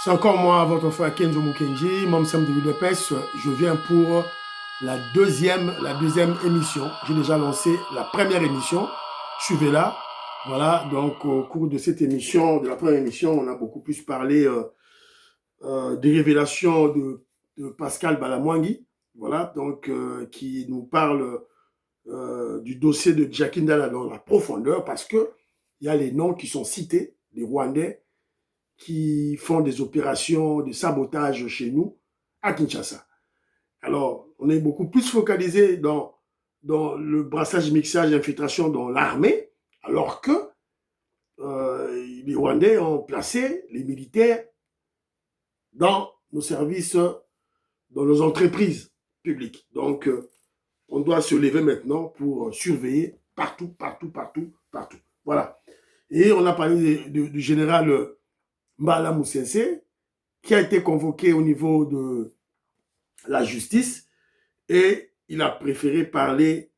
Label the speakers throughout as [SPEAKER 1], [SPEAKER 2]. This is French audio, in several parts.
[SPEAKER 1] C'est encore moi, votre frère Kenzo Mukenji, Mom Sam de Budapest. Je viens pour la deuxième émission. J'ai déjà lancé la première émission. Suivez-la. Voilà, donc au cours de cette émission, de la première émission, on a beaucoup plus parlé des révélations de Pascal Balamwangi. Voilà, donc qui nous parle du dossier de Jackie Ndala dans la profondeur parce que il y a les noms qui sont cités, des Rwandais qui font des opérations de sabotage chez nous à Kinshasa. Alors, on est beaucoup plus focalisé dans le brassage, mixage, infiltration dans l'armée, alors que les Rwandais ont placé les militaires dans nos services, dans nos entreprises publiques. Donc, on doit se lever maintenant pour surveiller partout, partout, partout, partout. Voilà. Et on a parlé du général Mbala Moussensé, qui a été convoqué au niveau de la justice et il a préféré parler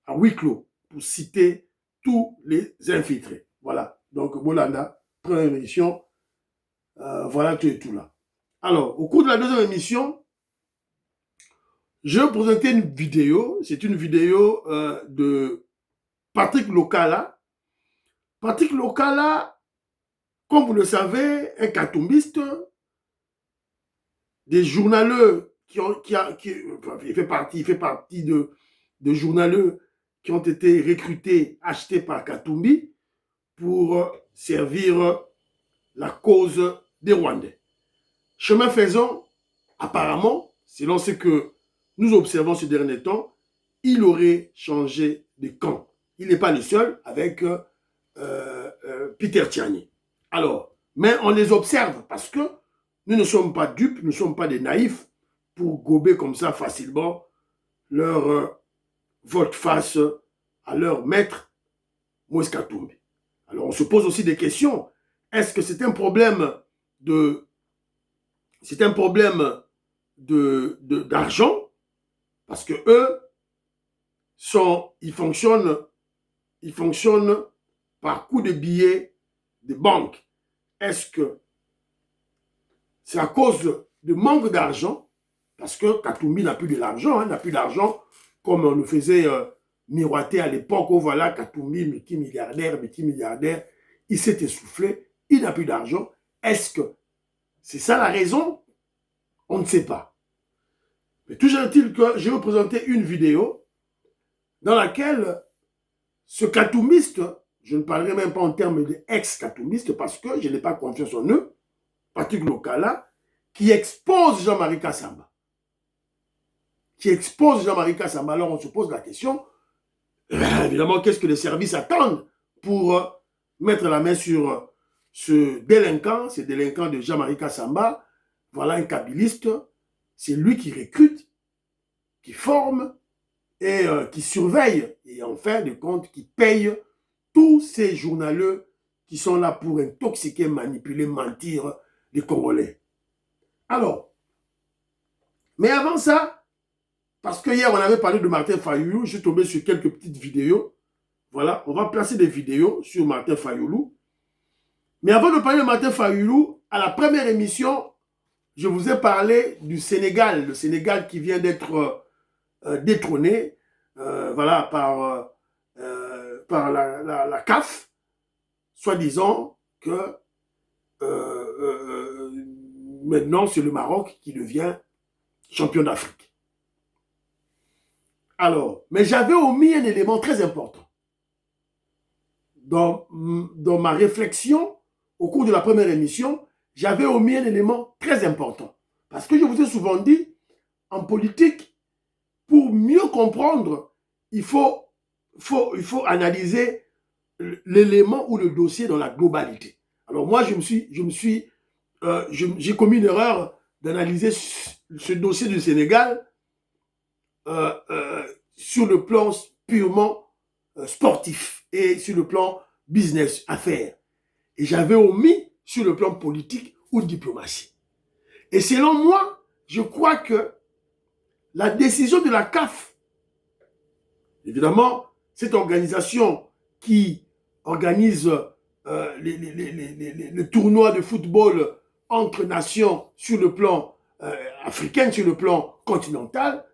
[SPEAKER 1] à huis clos pour citer tous les infiltrés. Voilà. Donc, Bolanda, première émission, voilà tout et tout là. Alors, au cours de la deuxième émission, je vais vous présenter une vidéo. C'est une vidéo de Patrick Lokala. Patrick Lokala, comme vous le savez, un katumbiste, des journaleux il fait partie de journaleux qui ont été recrutés, achetés par Katumbi pour servir la cause des Rwandais. Chemin faisant, apparemment, selon ce que nous observons ces derniers temps, il aurait changé de camp. Il n'est pas le seul avec Peter Tiani. Alors, mais on les observe parce que nous ne sommes pas dupes, nous ne sommes pas des naïfs pour gober comme ça facilement leur volte-face à leur maître, Moïse Katumbi. Alors on se pose aussi des questions. Est-ce que c'est un problème d'argent? Parce que eux ils fonctionnent par coup de billets de banque. Est-ce que c'est à cause de manque d'argent? Parce que Katumbi n'a plus de l'argent, n'a plus d'argent comme on nous faisait miroiter à l'époque où voilà, Katumbi, multimilliardaire, il s'est essoufflé, il n'a plus d'argent. Est-ce que c'est ça la raison? On ne sait pas. Mais toujours est-il que je vais vous présenter une vidéo dans laquelle ce katumbiste, je ne parlerai même pas en termes d'ex-katumbiste parce que je n'ai pas confiance en eux, Patrick Lokala, qui expose Jean-Marie Kassamba. Alors on se pose la question, évidemment, qu'est-ce que les services attendent pour mettre la main sur ce délinquant de Jean-Marie Kassamba? Voilà un kabiliste, c'est lui qui recrute, qui forme et qui surveille, et en fin de compte, qui paye tous ces journaleux qui sont là pour intoxiquer, manipuler, mentir les Congolais. Alors, mais avant ça, parce que hier, on avait parlé de Martin Fayoulou, je suis tombé sur quelques petites vidéos. Voilà, on va placer des vidéos sur Martin Fayoulou. Mais avant de parler de Martin Fayoulou, à la première émission, je vous ai parlé du Sénégal. Le Sénégal qui vient d'être détrôné voilà, par la CAF, soi-disant que maintenant, c'est le Maroc qui devient champion d'Afrique. Alors, mais j'avais omis un élément très important. Dans ma réflexion, au cours de la première émission, j'avais omis un élément très important. Parce que je vous ai souvent dit, en politique, pour mieux comprendre, il faut analyser l'élément ou le dossier dans la globalité. Alors moi, j'ai commis une erreur d'analyser ce dossier du Sénégal sur le plan purement sportif et sur le plan business, affaires. Et j'avais omis sur le plan politique ou diplomatie. Et selon moi, je crois que la décision de la CAF, évidemment, cette organisation qui organise le tournoi de football entre nations sur le plan africain, sur le plan continental,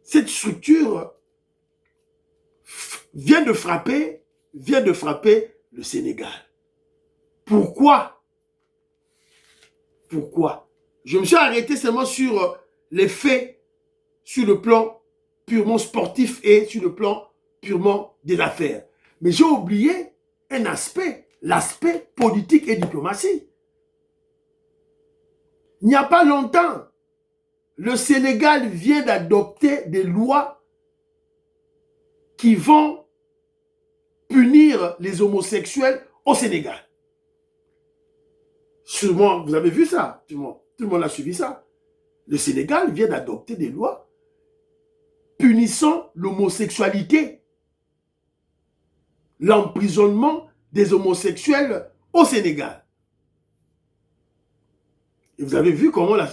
[SPEAKER 1] cette structure vient de frapper le Sénégal. Pourquoi? Pourquoi? Je me suis arrêté seulement sur les faits, sur le plan purement sportif et sur le plan purement des affaires. Mais j'ai oublié un aspect, l'aspect politique et diplomatie. Il n'y a pas longtemps, le Sénégal vient d'adopter des lois qui vont punir les homosexuels au Sénégal. Sûrement, vous avez vu ça, tout le monde a suivi ça. Le Sénégal vient d'adopter des lois punissant l'homosexualité, l'emprisonnement des homosexuels au Sénégal. Et vous avez vu comment la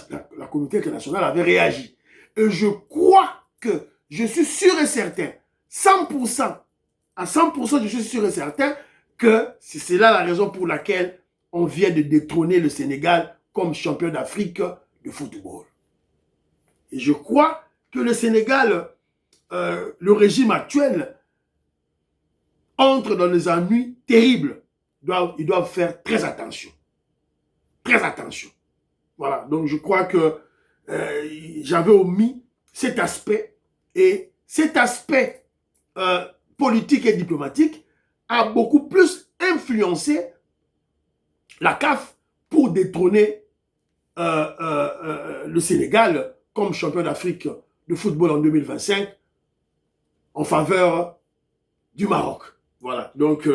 [SPEAKER 1] communauté internationale avait réagi. Et je crois que, je suis sûr et certain, 100%, à 100%, je suis sûr et certain que c'est là la raison pour laquelle on vient de détrôner le Sénégal comme champion d'Afrique de football. Et je crois que le Sénégal, le régime actuel, entre dans des ennuis terribles. Ils doivent faire très attention. Très attention. Voilà, donc je crois que j'avais omis cet aspect. Et cet aspect politique et diplomatique a beaucoup plus influencé la CAF pour détrôner le Sénégal comme champion d'Afrique de football en 2025 en faveur du Maroc. Voilà, donc,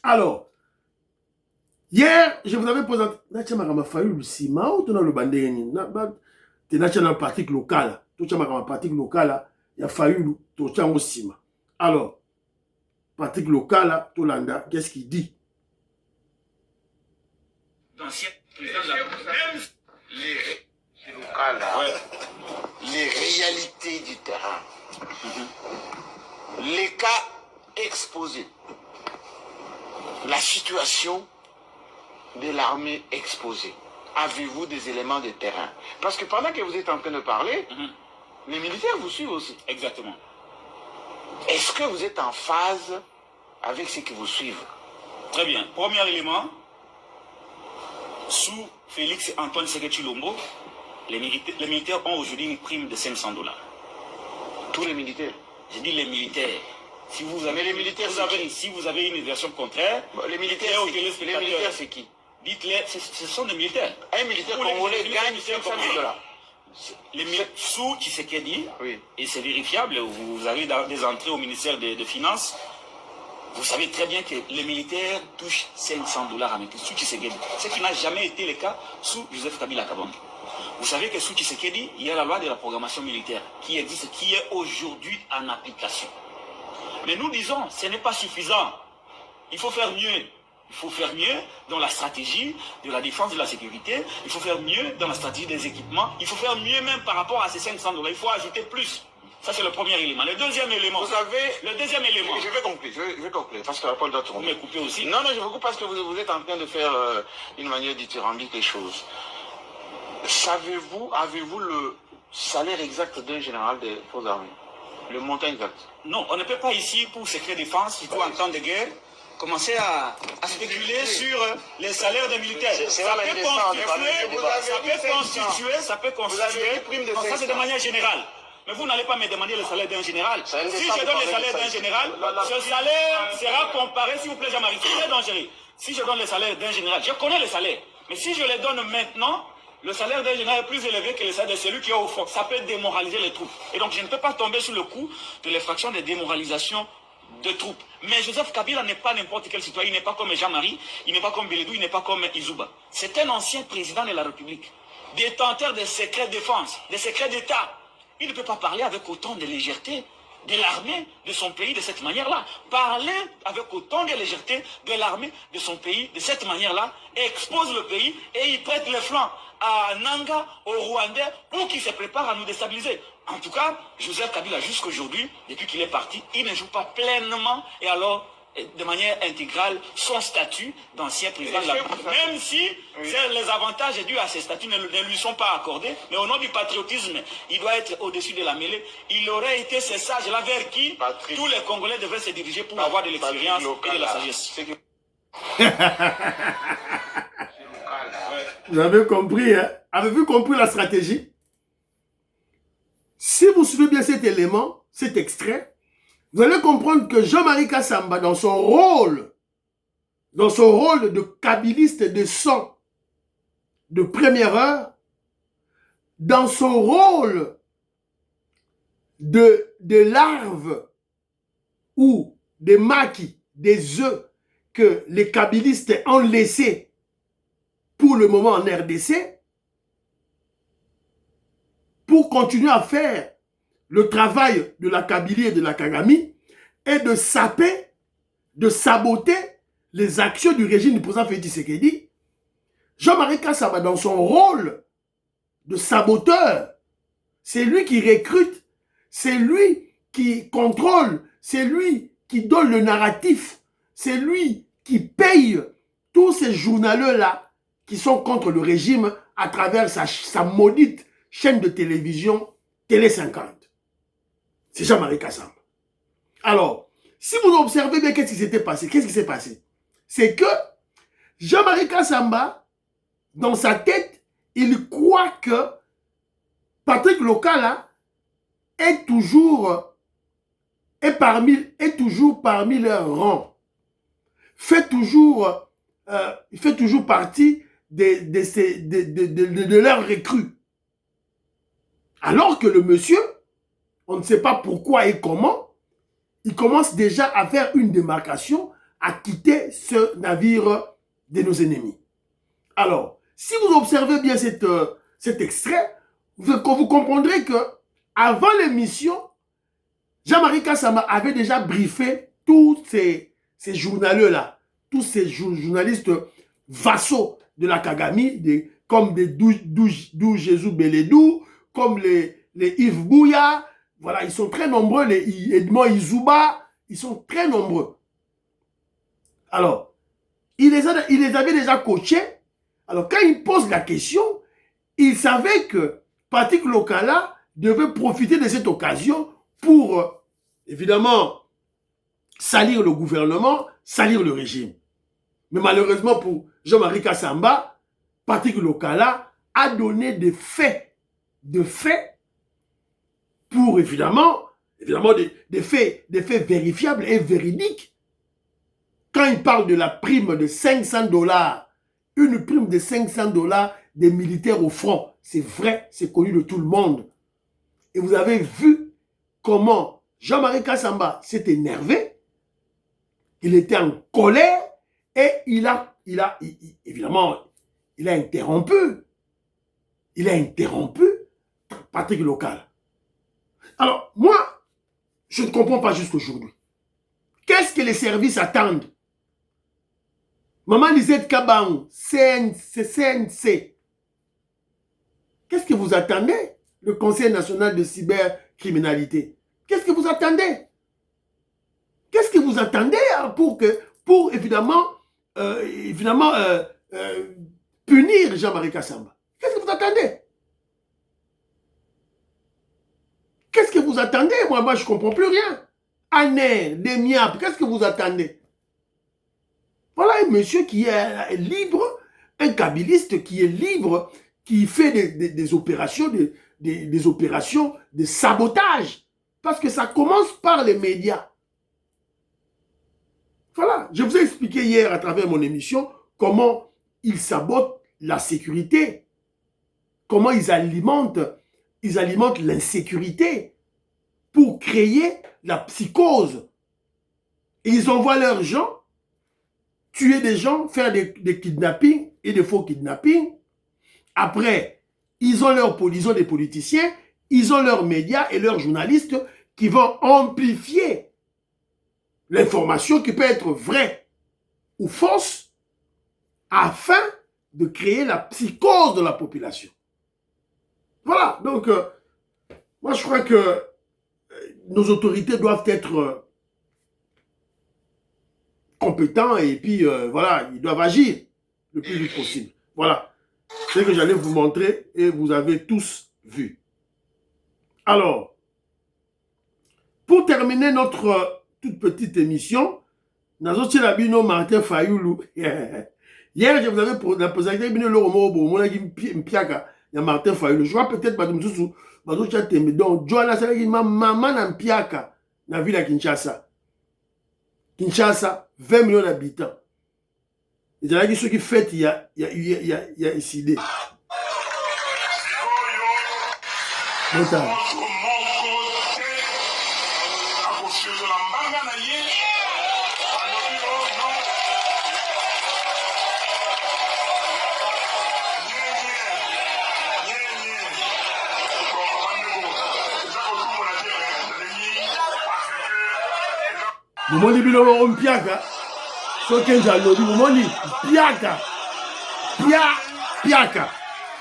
[SPEAKER 1] alors, hier, je vous avais présenté le parti local. Il a fallu alors, parti local, Tolanda, qu'est-ce qu'il dit?
[SPEAKER 2] Les réalités du terrain, les cas exposés, la situation de l'armée exposée. Avez-vous des éléments de terrain? Parce que pendant que vous êtes en train de parler, les militaires vous suivent aussi.
[SPEAKER 3] Exactement.
[SPEAKER 2] Est-ce que vous êtes en phase avec ceux qui vous suivent?
[SPEAKER 3] Très bien. Premier élément, sous Félix Antoine Tshisekedi Tshilombo, les militaires ont aujourd'hui une prime de 500 $.
[SPEAKER 2] Tous les militaires?
[SPEAKER 3] Je dis les militaires. Si vous avez,
[SPEAKER 2] mais les militaires,
[SPEAKER 3] si vous avez une version contraire,
[SPEAKER 2] bon, les militaires, c'est qui?
[SPEAKER 3] Dites-les, ce sont des militaires.
[SPEAKER 2] Un militaire congolais gagne 500 000 $.
[SPEAKER 3] Sous Tshisekedi,
[SPEAKER 2] oui.
[SPEAKER 3] Et c'est vérifiable, vous avez des entrées au ministère des Finances, vous savez très bien que les militaires touchent 500 $ à sous Tshisekedi. Ce qui n'a jamais été le cas sous Joseph Kabila Kabange. Vous savez que sous Tshisekedi, il y a la loi de la programmation militaire qui existe, qui est aujourd'hui en application. Mais nous disons, ce n'est pas suffisant. Il faut faire mieux. Il faut faire mieux dans la stratégie de la défense et de la sécurité. Il faut faire mieux dans la stratégie des équipements. Il faut faire mieux même par rapport à ces 500 $. Il faut ajouter plus. Ça, c'est le premier élément. Le deuxième élément.
[SPEAKER 2] Vous avez...
[SPEAKER 3] Le deuxième élément.
[SPEAKER 2] Je vais conclure, parce que la parole doit tourner.
[SPEAKER 3] Vous me coupez aussi.
[SPEAKER 2] Non, je vous coupe parce que vous êtes en train de faire une manière dithyrambique les choses. Avez-vous le salaire exact d'un général des forces armées? Le montant exact?
[SPEAKER 3] Non, on ne peut pas ici, pour secret défense, surtout en temps de guerre, commencer à spéculer sur les salaires des militaires. Ça peut constituer, ça c'est de manière générale. Mais vous n'allez pas me demander le salaire d'un général. Si je donne le salaire d'un général, ce salaire sera comparé, s'il vous plaît, Jean-Marie, c'est très dangereux. Si je donne le salaire d'un général, je connais le salaire, mais si je le donne maintenant, le salaire d'un général est plus élevé que le salaire de celui qui est au fond. Ça peut démoraliser les troupes. Et donc je ne peux pas tomber sous le coup de l'effraction de démoralisation de troupes. Mais Joseph Kabila n'est pas n'importe quel citoyen, il n'est pas comme Jean-Marie, il n'est pas comme Beledou, il n'est pas comme Izouba. C'est un ancien président de la République, détenteur des secrets de défense, des secrets d'État. Il ne peut pas parler avec autant de légèreté de l'armée de son pays de cette manière-là. Parler avec autant de légèreté de l'armée de son pays de cette manière-là expose le pays et il prête les flancs à Nanga, aux Rwandais, pour qu'ils se préparent à nous déstabiliser. En tout cas, Joseph Kabila, jusqu'aujourd'hui, depuis qu'il est parti, il ne joue pas pleinement. Et alors, de manière intégrale son statut d'ancien président de la République. Même si les avantages dus à ces statuts ne lui sont pas accordés, mais au nom du patriotisme, il doit être au-dessus de la mêlée. Il aurait été ces sages-là vers qui tous les Congolais devraient se diriger pour avoir de l'expérience et de la sagesse.
[SPEAKER 1] Vous avez compris, hein? Avez-vous compris la stratégie? Si vous suivez bien cet élément, cet extrait, vous allez comprendre que Jean-Marie Kassamba, dans son rôle de kabiliste de sang de première heure, dans son rôle de larve ou des maquis, des œufs que les kabilistes ont laissés pour le moment en RDC, pour continuer à faire le travail de la Kabylie et de la Kagami, et de saper, de saboter les actions du régime du président Félix Tshisekedi. Jean-Marie Kassamba, dans son rôle de saboteur, c'est lui qui recrute, c'est lui qui contrôle, c'est lui qui donne le narratif, c'est lui qui paye tous ces journaleux-là qui sont contre le régime à travers sa maudite chaîne de télévision Télé 50. C'est Jean-Marie Kassamba. Alors, si vous observez bien qu'est-ce qui s'était passé, qu'est-ce qui s'est passé? C'est que Jean-Marie Kassamba, dans sa tête, il croit que Patrick Lokala est toujours parmi leurs rangs. Il fait toujours partie de leurs recrues. Alors que le monsieur, on ne sait pas pourquoi et comment, il commence déjà à faire une démarcation, à quitter ce navire de nos ennemis. Alors, si vous observez bien cet extrait, vous comprendrez que avant l'émission, Jean-Marie Kassamba avait déjà briefé tous ces journaleux-là, tous ces journalistes vassaux de la Kagami, comme des Dou Jésus Beledou, comme les Yves Bouya. Voilà, ils sont très nombreux, les Edmond Izouba, ils sont très nombreux. Alors, il les avait déjà coachés. Alors, quand il pose la question, il savait que Patrick Lokala devait profiter de cette occasion pour, évidemment, salir le gouvernement, salir le régime. Mais malheureusement pour Jean-Marie Kassamba, Patrick Lokala a donné des faits pour évidemment des faits vérifiables et véridiques. Quand il parle de la prime de $500, une prime de $500 des militaires au front, c'est vrai, c'est connu de tout le monde. Et vous avez vu comment Jean-Marie Kassamba s'est énervé, il était en colère et il a interrompu Patrick Lokala. Alors, moi, je ne comprends pas jusqu'aujourd'hui. Qu'est-ce que les services attendent? Maman Lisette Kabang, CNC. Qu'est-ce que vous attendez? Le Conseil national de cybercriminalité. Qu'est-ce que vous attendez? Qu'est-ce que vous attendez pour évidemment punir Jean-Marie Kassamba? Qu'est-ce que vous attendez? Qu'est-ce que vous attendez? Moi, je ne comprends plus rien. Aner, Demiap, qu'est-ce que vous attendez? Voilà un monsieur qui est libre, un kabiliste qui est libre, qui fait des opérations, des opérations de sabotage. Parce que ça commence par les médias. Voilà, je vous ai expliqué hier à travers mon émission comment ils sabotent la sécurité, comment ils alimentent l'insécurité pour créer la psychose. Et ils envoient leurs gens tuer des gens, faire des kidnappings et des faux kidnappings. Après, ils ont des politiciens, ils ont leurs médias et leurs journalistes qui vont amplifier l'information qui peut être vraie ou fausse afin de créer la psychose de la population. Voilà, donc moi je crois que nos autorités doivent être compétents et puis voilà, ils doivent agir le plus vite possible. Voilà, c'est ce que j'allais vous montrer et vous avez tous vu. Alors, pour terminer notre toute petite émission, nous avons Martin Fayoulou. Hier, je vous avais posé la question, il y a Martin Fayoulou. Je vois peut-être que donc, Joanna Salagi, maman Nampiaka, dans la ville de Kinshasa. Kinshasa, 20 millions d'habitants. Il y a ceux qui fêtent, il y a ici. Mumoni bilo mpiaka. So kenja lobi mumoni piaka. Piaka.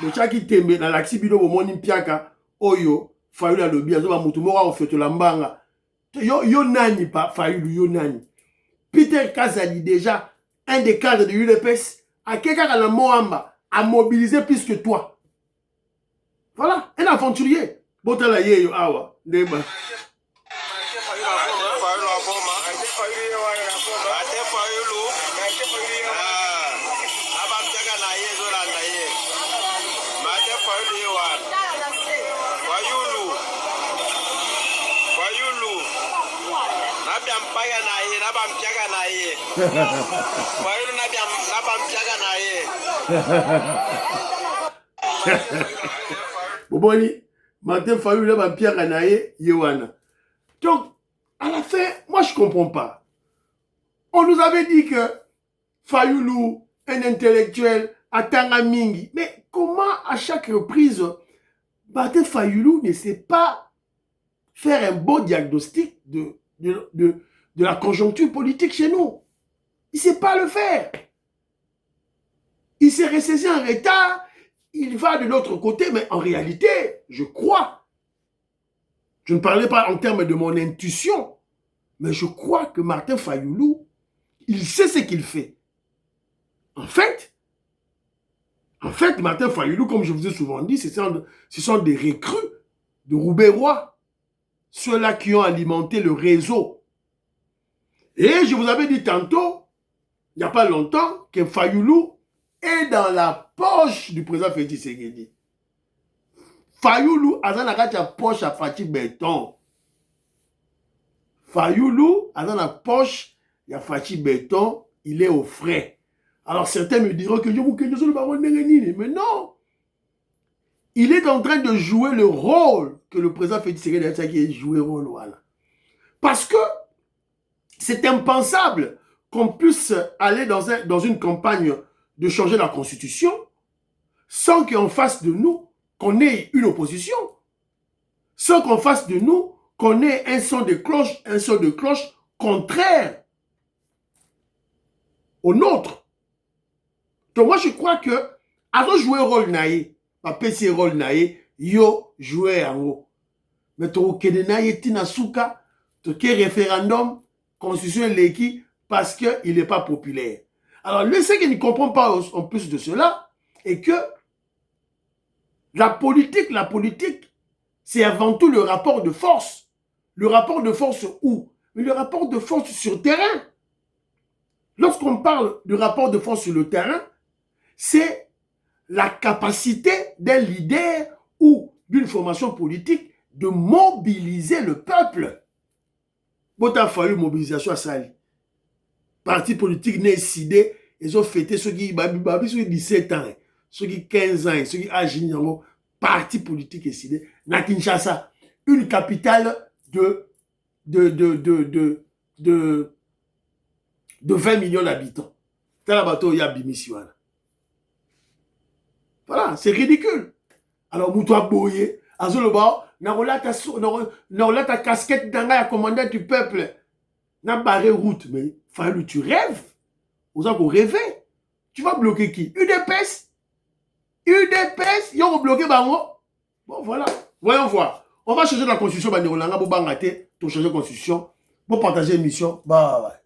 [SPEAKER 1] Le chaki tembe na laksi bilo mumoni piaka oyo Fayulu lobi azoba mutu moko ofetola mbanga. Yo nani pa Fayulu yo nani. Peter Kazali déjà un des cadres de l'UDPS a quelqu'un à la Moamba a mobilisé plus que toi. Voilà, un aventurier. Botala yeyo awa ndeba. Boboni, Martin Fayoulou va Pierre Ganaye, Yewana. Donc, à la fin, moi je comprends pas. On nous avait dit que Fayoulou, un intellectuel, attend à Mingi. Mais comment à chaque reprise, Martin Fayoulou ne sait pas faire un bon diagnostic de la conjoncture politique chez nous? Il ne sait pas le faire. Il s'est ressaisi en retard. Il va de l'autre côté, mais en réalité, je crois, je ne parlais pas en termes de mon intuition, mais je crois que Martin Fayoulou, il sait ce qu'il fait. En fait, Martin Fayoulou, comme je vous ai souvent dit, ce sont des recrues de Roubaix-Roi, ceux-là qui ont alimenté le réseau. Et je vous avais dit tantôt, il n'y a pas longtemps, que Fayoulou est dans la poche du président Félix Tshisekedi. Fayoulou a dans la poche à Fatih Béton. Fayoulou a dans la poche à Fatih Béton, il est au frais. Alors certains me diront que je vous connais le baron Nengenini, mais non. Il est en train de jouer le rôle que le président Félix Tshisekedi a joué le rôle. Voilà. Parce que c'est impensable qu'on puisse aller dans une campagne de changer la constitution sans qu'en face de nous, qu'on ait une opposition, sans qu'en face de nous, qu'on ait un son de cloche contraire au nôtre. Donc moi je crois que avant de jouer rôle naïe, pas PC rôle naïe, yo jouer en haut. Mais tu kede naïe tina souka, tu ke référendum, constitution l'équipe parce qu'il n'est pas populaire. Alors, lui, ce qu'il ne comprend pas en plus de cela, est que la politique, c'est avant tout le rapport de force. Le rapport de force où? Mais le rapport de force sur le terrain. Lorsqu'on parle du rapport de force sur le terrain, c'est la capacité d'un leader ou d'une formation politique de mobiliser le peuple. Bon, il a fallu mobilisation à Sali. Parti politique n'est décidé, ils ont fêté ceux qui ont 17 ans, ceux qui ont 15 ans, ceux qui ont âgé, parti politique décidé. Na Kinshasa, une capitale de 20 millions d'habitants. Voilà, c'est ridicule. Alors, Moutoua Boye, Azoloba, n'a ta casquette d'anga commandant du peuple. N'a barré route, mais Fayulu, tu rêves. Vous avez rêvé. Tu vas bloquer qui? UDPS, ils ont bloqué Bango. Bon, voilà. Voyons voir. On va changer la constitution. On va changer la constitution. Pour partager l'émission. Bye.